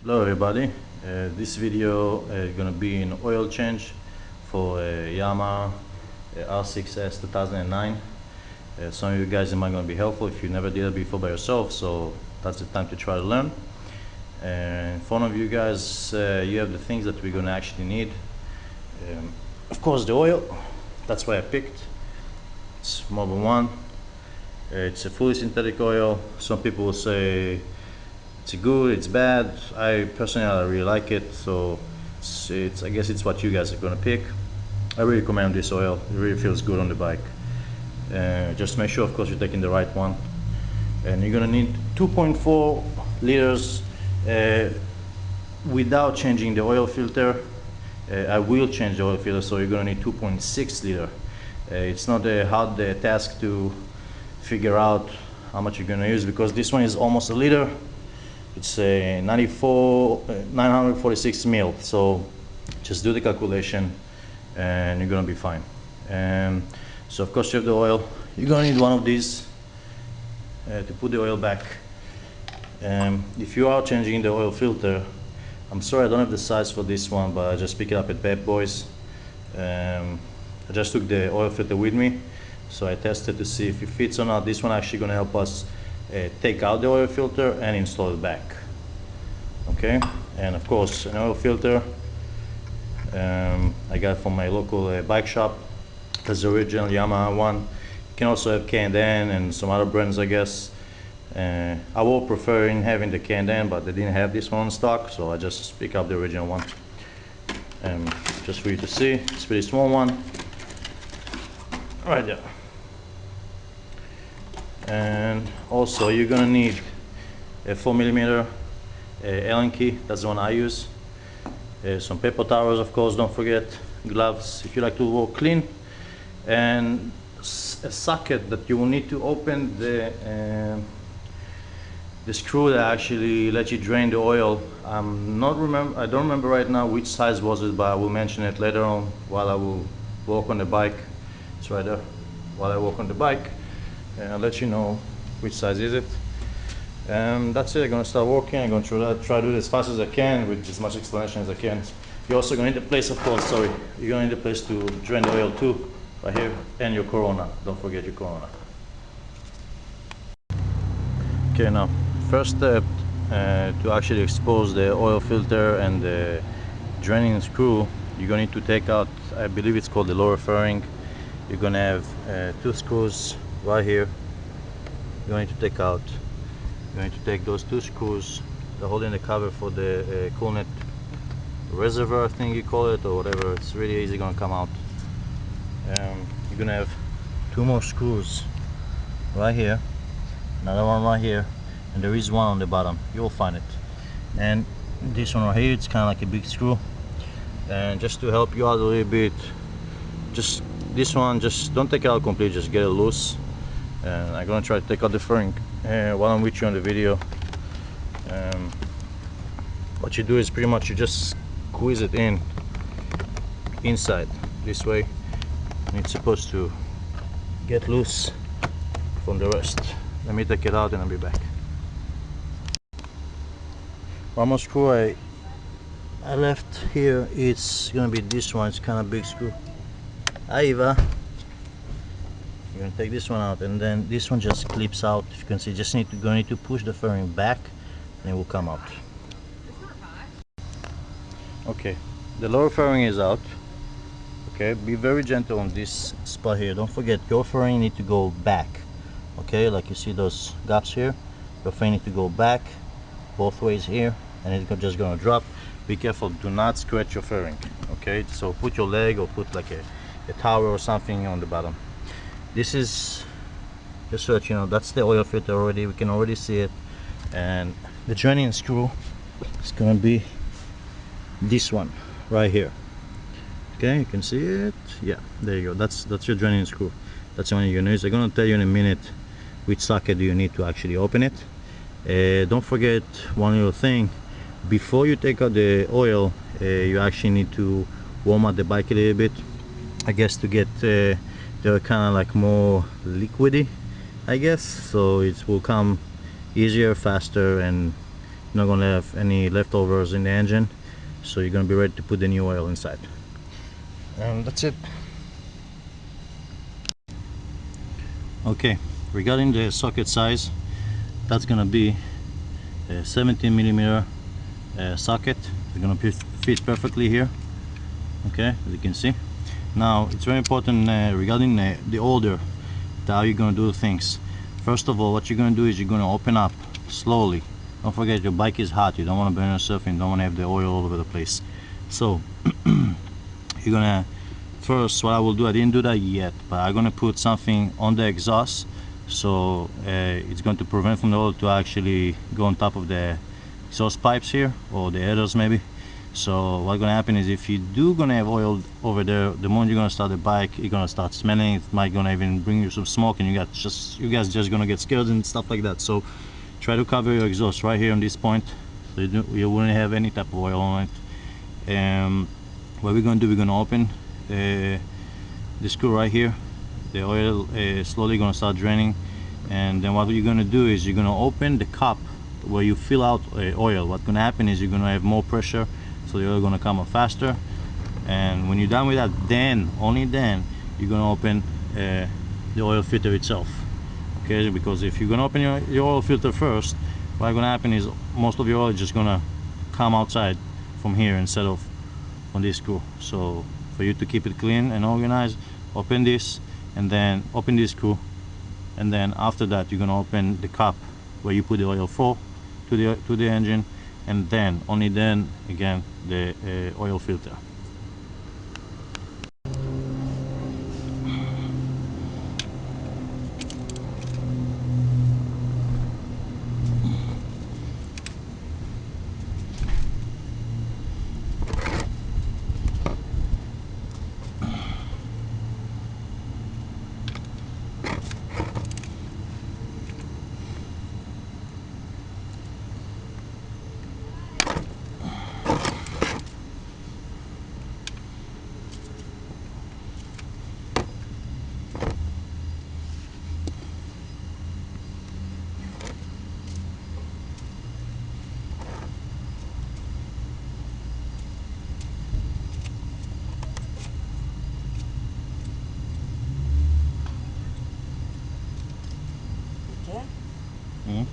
Hello everybody, this video is going to be an oil change for Yamaha R6S 2009. Some of you guys might going to be helpful if you never did it before by yourself, so that's the time to try to learn. In front of you guys, you have the things that we're going to actually need. Of course, the oil, that's why I picked. It's Model 1. It's a fully synthetic oil. Some people will say it's good, it's bad. I really like it, so I guess it's what you guys are gonna pick. I really recommend this oil. It really feels good on the bike. Just make sure, of course, you're taking the right one. And you're gonna need 2.4 liters without changing the oil filter. I will change the oil filter, so you're gonna need 2.6 liter. It's not a hard task to figure out how much you're gonna use, because this one is almost a liter. It's a 946 mil, so just do the calculation and you're gonna be fine. So of course you have the oil. You're gonna need one of these to put the oil back. If you are changing the oil filter, I'm sorry I don't have the size for this one, but I just pick it up at Pep Boys. I just took the oil filter with me, so I tested to see if it fits or not. This one actually gonna help us take out the oil filter and install it back. Okay, and of course an oil filter I got from my local bike shop. That's the original Yamaha one. You can also have K&N and some other brands, I guess. I was preferring having the K&N, but they didn't have this one in stock, so I just pick up the original one. Just for you to see, it's a pretty small one right there. And also you're gonna need a 4mm Allen key. That's the one I use. Some paper towels, of course, don't forget. Gloves if you like to work clean, and a socket that you will need to open the screw that actually let you drain the oil. I don't remember right now which size was it, but I will mention it later on while I will walk on the bike. It's right there. While I walk on the bike, and I'll let you know which size is it. That's it. I'm gonna start walking. I'm gonna try to do it as fast as I can with as much explanation as I can. You're also gonna need a place, of course, sorry. You're gonna need a place to drain the oil too, right here, and your Corona. Don't forget your Corona. Okay, now, first step to actually expose the oil filter and the draining screw, you're gonna need to take out, I believe it's called the lower fairing. You're gonna have two screws right here. You're going to take out. You're going to take those two screws. They're holding the cover for the coolant reservoir, I think you call it, or whatever. It's really easy going to come out. You're going to have two more screws right here, another one right here, and there is one on the bottom. You'll find it. And this one right here, it's kind of like a big screw. And just to help you out a little bit, just this one, just don't take it out completely, just get it loose. And I'm gonna try to take out the fairing while I'm with you on the video. What you do is pretty much you just squeeze it inside this way, and it's supposed to get loose from the rest. Let me take it out and I'll be back. One more screw I left here, it's gonna be this one. It's kind of big screw. Hi Eva. You're gonna take this one out, and then this one just clips out. If you can see, just need to push the fairing back, and it will come out. Okay, the lower fairing is out. Okay, be very gentle on this spot here. Don't forget, your fairing need to go back. Okay, like you see those gaps here, your fairing need to go back both ways here, and it's just gonna drop. Be careful, do not scratch your fairing. Okay, so put your leg or put like a towel or something on the bottom. This is, just so that you know, that's the oil filter already. We can already see it. And the draining screw is gonna be this one right here. Okay, you can see it. Yeah, there you go. That's your draining screw. That's the one you're gonna use. I'm gonna tell you in a minute which socket do you need to actually open it. Don't forget one little thing. Before you take out the oil, you actually need to warm up the bike a little bit, I guess, to get they're kind of like more liquidy, I guess, so it will come easier, faster, and You're not gonna have any leftovers in the engine, so you're gonna be ready to put the new oil inside. And that's it. Okay, regarding the socket size, that's gonna be a 17 millimeter socket. It's gonna fit perfectly here. Okay, as you can see. Now it's very important regarding the order, how you're gonna do things. First of all, what you're gonna do is you're gonna open up slowly. Don't forget, your bike is hot. You don't want to burn yourself and you don't want to have the oil all over the place. So you're gonna first, what I will do, I didn't do that yet, but I'm gonna put something on the exhaust, so it's going to prevent from the oil to actually go on top of the exhaust pipes here, or the headers maybe. So what's gonna happen is, if you do gonna have oil over there, the moment you're gonna start the bike, you're gonna start smelling. It might gonna even bring you some smoke, and you guys just gonna get scared and stuff like that. So try to cover your exhaust right here on this point, so you wouldn't have any type of oil on it. What we're gonna do, we're gonna open the screw right here. The oil is slowly gonna start draining, and then what you're gonna do is you're gonna open the cup where you fill out oil. What's gonna happen is you're gonna have more pressure, so the oil gonna come up faster. And when you're done with that, then only then you're gonna open the oil filter itself. Okay, because if you're gonna open your oil filter first, what's gonna happen is most of your oil is just gonna come outside from here instead of on this screw. So for you to keep it clean and organized, open this and then open this screw, and then after that you're gonna open the cup where you put the oil flow to the engine, and then only then again the oil filter. Mm-hmm.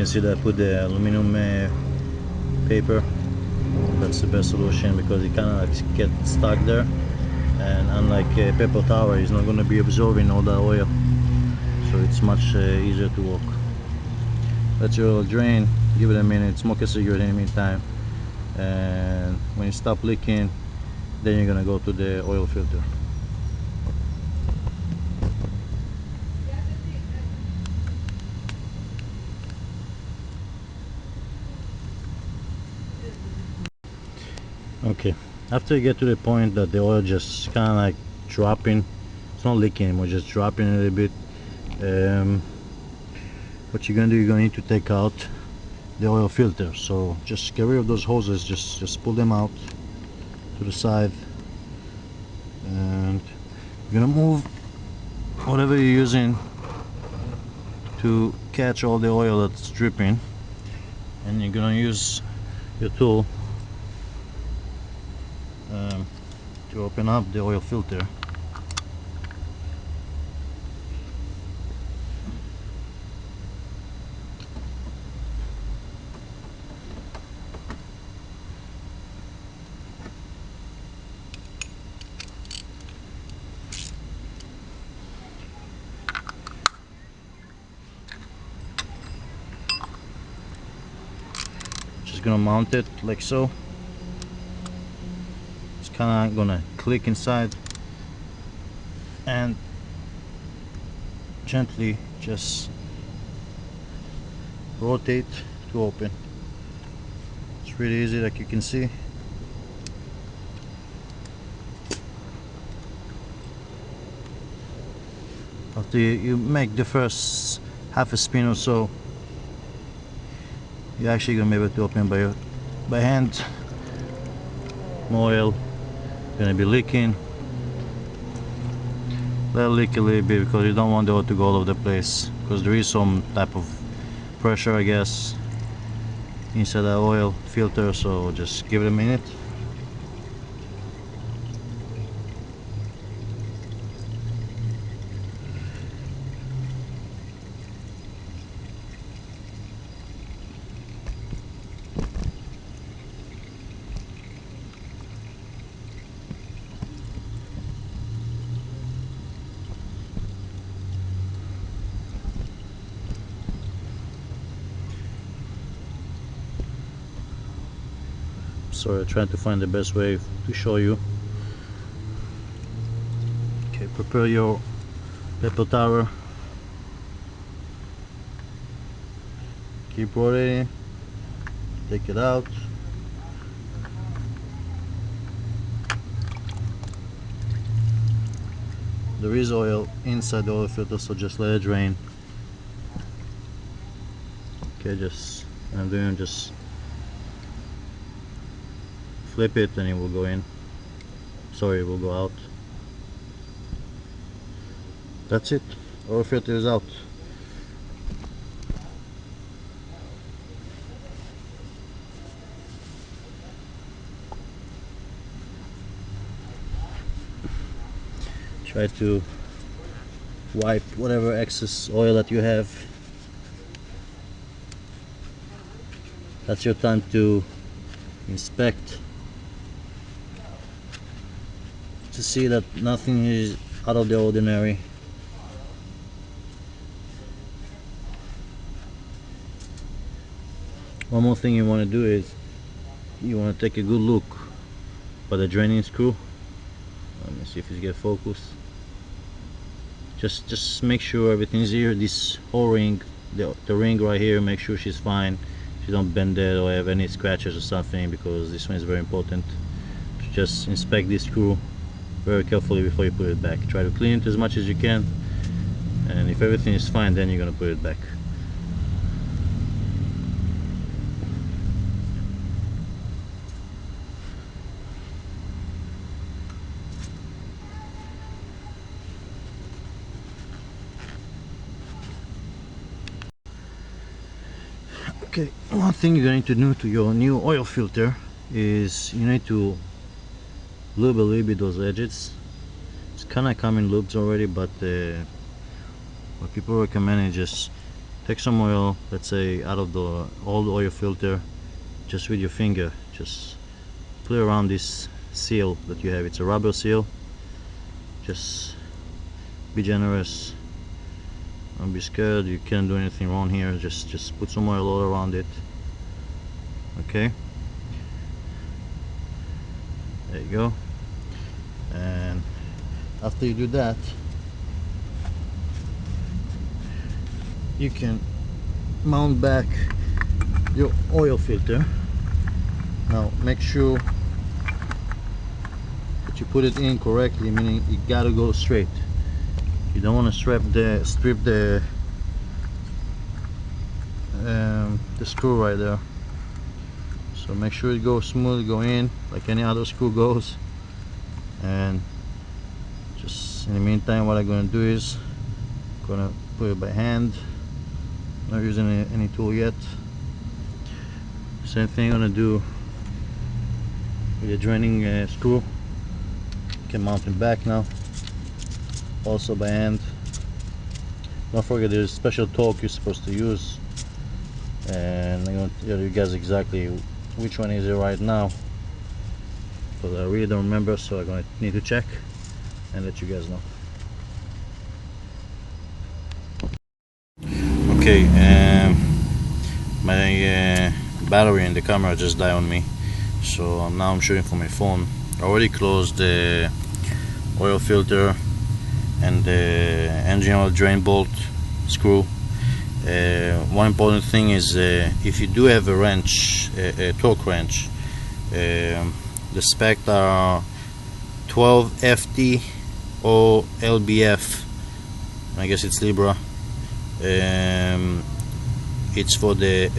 You can see that I put the aluminum paper. That's the best solution, because it kind of like gets stuck there, and unlike paper towel, it's not going to be absorbing all the oil, so it's much easier to work. Let your oil drain, give it a minute, smoke a cigarette in the meantime, and when you stop leaking, then you're going to go to the oil filter. Okay, after you get to the point that the oil just kind of like dropping, it's not leaking anymore, just dropping a little bit, what you're gonna do, you're gonna need to take out the oil filter. So just get rid of those hoses, just pull them out to the side, and you're gonna move whatever you're using to catch all the oil that's dripping, and you're gonna use your tool to open up the oil filter. Just gonna mount it like so. It's kind of gonna click inside, and gently just rotate to open. It's really easy, like you can see. After you make the first half a spin or so, you're actually gonna be able to open by hand. More oil gonna be leaking. Let it leak a little bit because you don't want the oil to go all over the place, because there is some type of pressure, I guess, inside the oil filter. So just give it a minute. Sorry, trying to find the best way to show you. Okay, prepare your pepper tower. Keep rotating. Take it out. There is oil inside the oil filter, so just let it drain. Okay, just I'm doing just flip it and it will go in. Sorry, it will go out. That's it. Oil filter is out. Try to wipe whatever excess oil that you have. That's your time to inspect, to see that nothing is out of the ordinary. One more thing you want to do is you want to take a good look for the draining screw. Let me see if it gets focused. Just make sure everything's here. This whole ring, the ring right here, make sure she's fine. She don't bend it or have any scratches or something, because this one is very important. Just inspect this screw very carefully before you put it back. Try to clean it as much as you can, and if everything is fine, then you're gonna put it back. Okay, one thing you're going to do to your new oil filter is you need to lube a little bit those edges. It's kind of come in lubes already, but what people recommend is just take some oil, let's say out of the old oil filter, just with your finger, just put it around this seal that you have. It's a rubber seal. Just be generous. Don't be scared, you can't do anything wrong here. Just put some oil all around it. Okay, there you go. And after you do that, you can mount back your oil filter. Now make sure that you put it in correctly, meaning you gotta go straight. You don't want to strip the the screw right there. So make sure it goes smooth, go in like any other screw goes. And just in the meantime, what I'm gonna do is gonna put it by hand, not using any tool yet. Same thing I'm gonna do with the draining screw. Can mount it back now, also by hand. Don't forget there's special torque you're supposed to use, and I'm going to tell you guys exactly which one is it right now, because I really don't remember, so I'm going to need to check and let you guys know. Okay, my battery in the camera just died on me, so now I'm shooting from my phone. I already closed the oil filter and the engine oil drain bolt screw. One important thing is if you do have a wrench, a torque wrench, the specs are 12 FT or LBF. I guess it's Libra. It's for the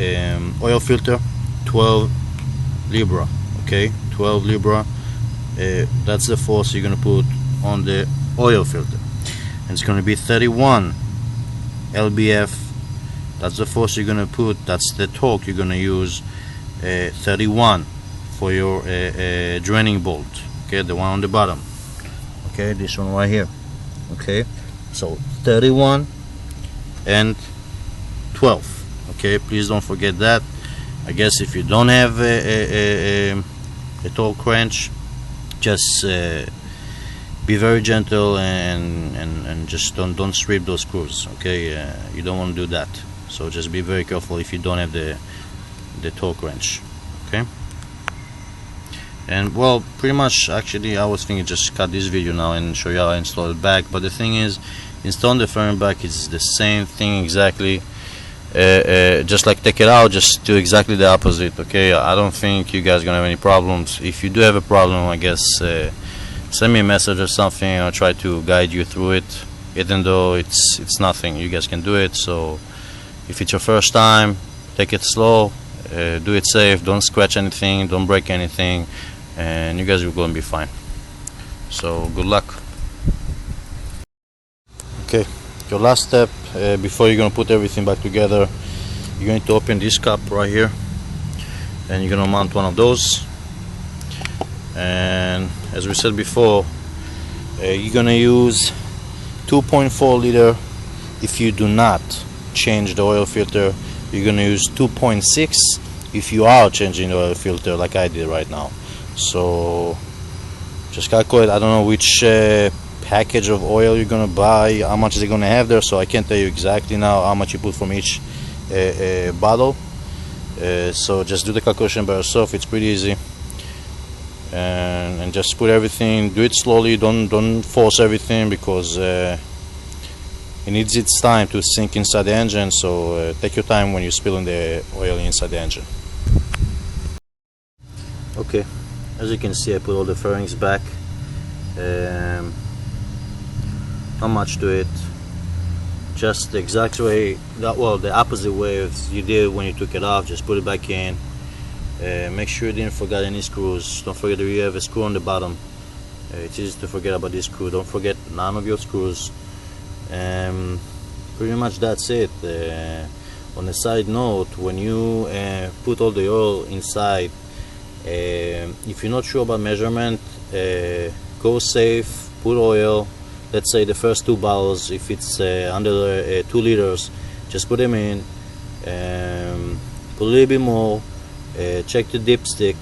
oil filter, 12 Libra. Okay, 12 Libra. That's the force you're gonna put on the oil filter, and it's gonna be 31 LBF. That's the force you're gonna put. That's the torque you're gonna use. 31 for your draining bolt. Okay, the one on the bottom. Okay, this one right here. Okay, so 31 and 12. Okay, please don't forget that. I guess if you don't have a torque wrench, just be very gentle and just don't strip those screws. Okay, you don't want to do that, so just be very careful if you don't have the torque wrench. Okay, and well, pretty much actually I was thinking just cut this video now and show you how I install it back, but the thing is, installing the fairing back is the same thing exactly. Just like take it out, just do exactly the opposite. Okay, I don't think you guys gonna have any problems. If you do have a problem, I guess send me a message or something. I'll try to guide you through it, even though it's nothing. You guys can do it. So if it's your first time, take it slow, do it safe, don't scratch anything, don't break anything, and you guys are going to be fine. So good luck. Okay, your last step before you're going to put everything back together, you're going to open this cup right here, and you're going to mount one of those. And as we said before, you're going to use 2.4 liter. If you do not change the oil filter, you're going to use 2.6 if you are changing the oil filter like I did right now. So just calculate. I don't know which package of oil you're gonna buy, how much is it gonna have there, so I can't tell you exactly now how much you put from each bottle. So just do the calculation by yourself. It's pretty easy, and just put everything, do it slowly, don't force everything, because it needs its time to sink inside the engine. So take your time when you're spilling the oil inside the engine. Okay, as you can see, I put all the fairings back. Not much to it, just the exact way, the opposite way as you did when you took it off. Just put it back in. Make sure you didn't forget any screws. Don't forget that you have a screw on the bottom. It's easy to forget about this screw. Don't forget none of your screws. Pretty much that's it. On a side note, when you put all the oil inside, if you're not sure about measurement, go safe, put oil. Let's say the first 2 bottles, if it's under 2 liters, just put them in, put a little bit more, check the dipstick,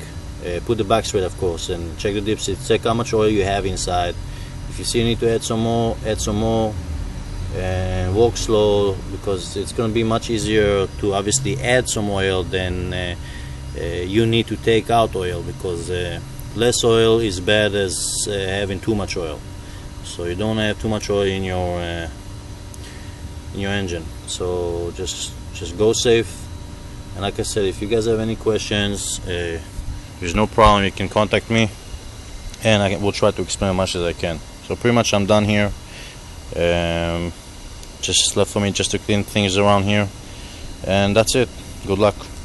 put the back straight of course, and check the dipstick, check how much oil you have inside. If you see you need to add some more, add some more, and walk slow, because it's going to be much easier to obviously add some oil than you need to take out oil, because less oil is bad as having too much oil. So you don't have too much oil in your engine. So just go safe. And like I said, if you guys have any questions, there's no problem. You can contact me, and we'll try to explain as much as I can. So pretty much I'm done here. Just left for me just to clean things around here, and that's it. Good luck.